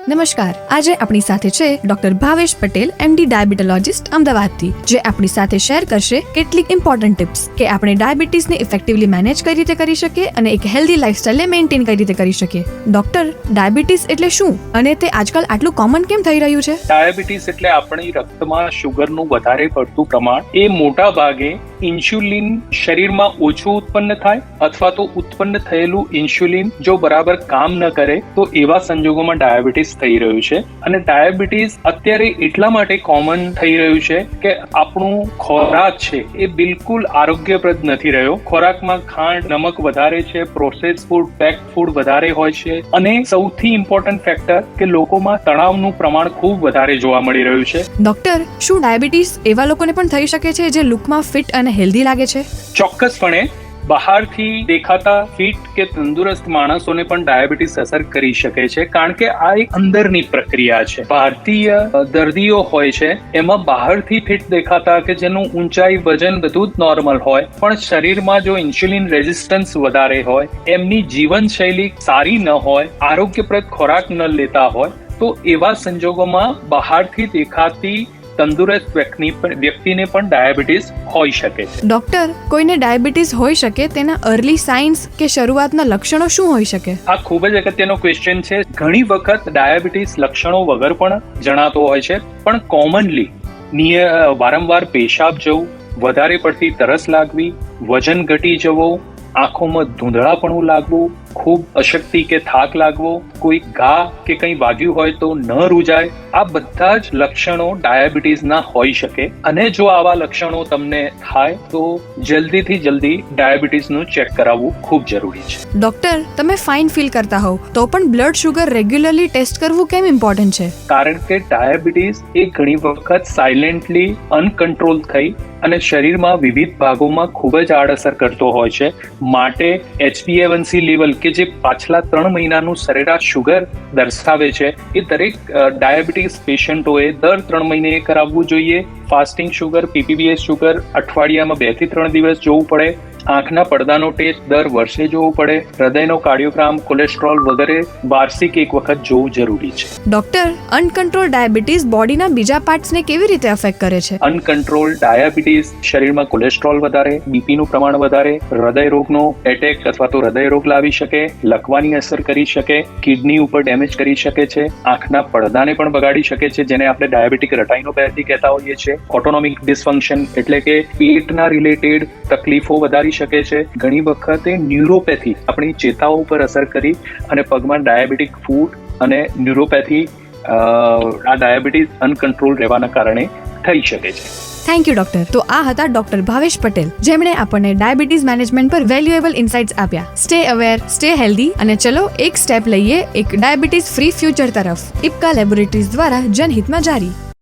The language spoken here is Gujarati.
નમસ્કાર, આજે આપણી સાથે છે ડોક્ટર ભાવેશ પટેલ, એમડી ડાયાબિટોલોજિસ્ટ, અમદાવાદથી, જે આપણી સાથે શેર કરશે કેટલીક ઇમ્પોર્ટન્ટ ટિપ્સ કે આપણે ડાયાબિટીસને ઇફેક્ટિવલી મેનેજ કઈ રીતે કરી શકીએ અને એક હેલ્ધી લાઇફસ્ટાઇલને મેન્ટેન કઈ રીતે કરી શકીએ. ડોક્ટર, ડાયાબિટીસ એટલે શું અને તે આજકાલ આટલું કોમન કેમ થઈ રહ્યું છે? ડાયાબિટીસ એટલે આપણી રક્તમાં શુગરનું વધારે પડતું પ્રમાણ. એ મોટા ભાગે ઇન્સ્યુલિન શરીરમાં ઓછું ઉત્પન્ન થાય અથવા તો ઉત્પન્ન થયેલું ઇન્સ્યુલિન જો બરાબર કામ ન કરે તો એવા સંજોગોમાં ડાયાબિટીસ થઈ રહ્યું છે. અને ડાયાબિટીસ અત્યારે એટલા માટે કોમન થઈ રહ્યું છે કે આપણું ખોરાક છે એ બિલકુલ આરોગ્યપ્રદ નથી રહ્યો. ખોરાકમાં ખાંડ, નમક વધારે છે, પ્રોસેસ ફૂડ, પેક્ડ ફૂડ વધારે હોય છે, અને સૌથી ઇમ્પોર્ટન્ટ ફેક્ટર કે લોકોમાં તણાવનું પ્રમાણ ખૂબ વધારે જોવા મળી રહ્યું છે. ડોક્ટર, શું ડાયાબિટીસ એવા લોકોને પણ થઈ શકે છે જે લુકમાં ફિટ અને હેલ્ધી લાગે છે? ચોક્કસપણે બહારથી દેખાતા ફિટ કે તંદુરસ્ત માણસોને પણ ડાયાબિટીસ અસર કરી શકે છે, કારણ કે આ એક અંદરની પ્રક્રિયા છે. ભારતીય દર્દીઓ હોય છે એમાં બહારથી ફિટ દેખાતા કે જેનું ઊંચાઈ, વજન બધું જ નોર્મલ હોય, પણ શરીરમાં જો ઇન્સ્યુલિન રેઝિસ્ટન્સ વધારે હોય, એમની જીવનશૈલી સારી ન હોય, આરોગ્યપ્રદ ખોરાક ન લેતા હોય, તો એવા સંજોગોમાં બહારથી દેખાતી તંદુરસ્ત વ્યક્તિને પણ ડાયાબિટીસ હોઈ શકે છે. ડોક્ટર, કોઈને ડાયાબિટીસ હોઈ શકે તેના અર્લી સાઇન્સ કે શરૂઆતના લક્ષણો શું હોઈ શકે? આ ખૂબ જ અગત્યનો ક્વેશ્ચન છે. ઘણી વખત ડાયાબિટીસ લક્ષણો વગર પણ જણાતો હોય છે, પણ કોમનલી વારંવાર પેશાબ જવું, વધારે પડતી તરસ લાગવી, વજન ઘટી જવું, આંખોમાં ધૂંધળાપણું લાગવું, ખૂબ અશક્તિ કે થાક લાગવો, કોઈ ઘા કે કંઈ વાગ્યું હોય તો ન રૂજાય, આ બધા જ લક્ષણો ડાયાબિટીસના હોઈ શકે. અને જો આવા લક્ષણો તમને થાય તો જલ્દીથી જલ્દી ડાયાબિટીસનું ચેક કરાવવું ખૂબ જરૂરી છે. ડોક્ટર, તમે ફાઇન ફીલ કરતા હોવ તો પણ બ્લડ શુગર રેગ્યુલરલી ટેસ્ટ કરવું કેમ ઇમ્પોર્ટન્ટ છે? કારણ કે ડાયાબિટીસ એ ઘણી વખત સાયલેન્ટલી અનકન્ટ્રોલ થઈ અને શરીરમાં વિવિધ ભાગોમાં ખૂબ જ આડઅસર કરતો હોય છે. માટે HbA1c લેવલ કે જે પાછલા 3 મહિનાનું સરેરાશ શુગર દર્શાવે છે, એ દરેક ડાયાબિટીસ પેશન્ટોએ દર 3 મહિને કરાવવું જોઈએ. ફાસ્ટિંગ શુગર, PPBS શુગર અઠવાડિયામાં 2 થી 3 દિવસ જોવું પડે. આંખના પડદાનો ટેસ્ટ દર વર્ષે જોવું પડે. હૃદયનો કાર્ડિયોગ્રામ, કોલેસ્ટ્રોલ વગેરે વાર્ષિક એક વખત જોવું જરૂરી છે. ડોક્ટર, અનકન્ટ્રોલ ડાયાબિટીસ બોડીના બીજા પાર્ટ્સને કેવી રીતે અફેક્ટ કરે છે? અનકન્ટ્રોલ ડાયાબિટીસ શરીરમાં કોલેસ્ટ્રોલ વધારે, બીપીનું પ્રમાણ વધારે, હૃદય રોગનો એટેક અથવા તો હૃદય રોગ લાવી શકે, લકવાની અસર કરી શકે, કિડની ઉપર ડેમેજ કરી શકે છે, આંખના પડદાને પણ બગાડી શકે છે, જેને આપણે ડાયાબિટીક રેટાઇનોપેથી કહેતા હોઈએ છીએ. ઓટોનોમિક ડિસફંક્શન એટલે કે પેટના રિલેટેડ તકલીફો વધારી શકે છે. ઘણી વખતે ન્યુરોપેથી આપણી ચેતાઓ ઉપર અસર કરી અને પગમાં ડાયાબિટીક ફૂટ અને ન્યુરોપેથી આ ડાયાબિટીસ અનકન્ટ્રોલ રહેવાના કારણે થઈ શકે છે. Thank you doctor. તો આ હતા ડોક્ટર ભાવેશ પટેલ, જેમણે આપણને ડાયાબિટીસ મેનેજમેન્ટ પર વેલ્યુએબલ ઇન્સાઇટ્સ આપ્યા. સ્ટે અવેર, સ્ટે હેલ્ધી, અને ચલો એક સ્ટેપ લઈએ એક ડાયાબિટીસ ફ્રી ફ્યુચર તરફ. ઇપ્કા લેબોરેટરીઝ દ્વારા જનહિતમાં જારી.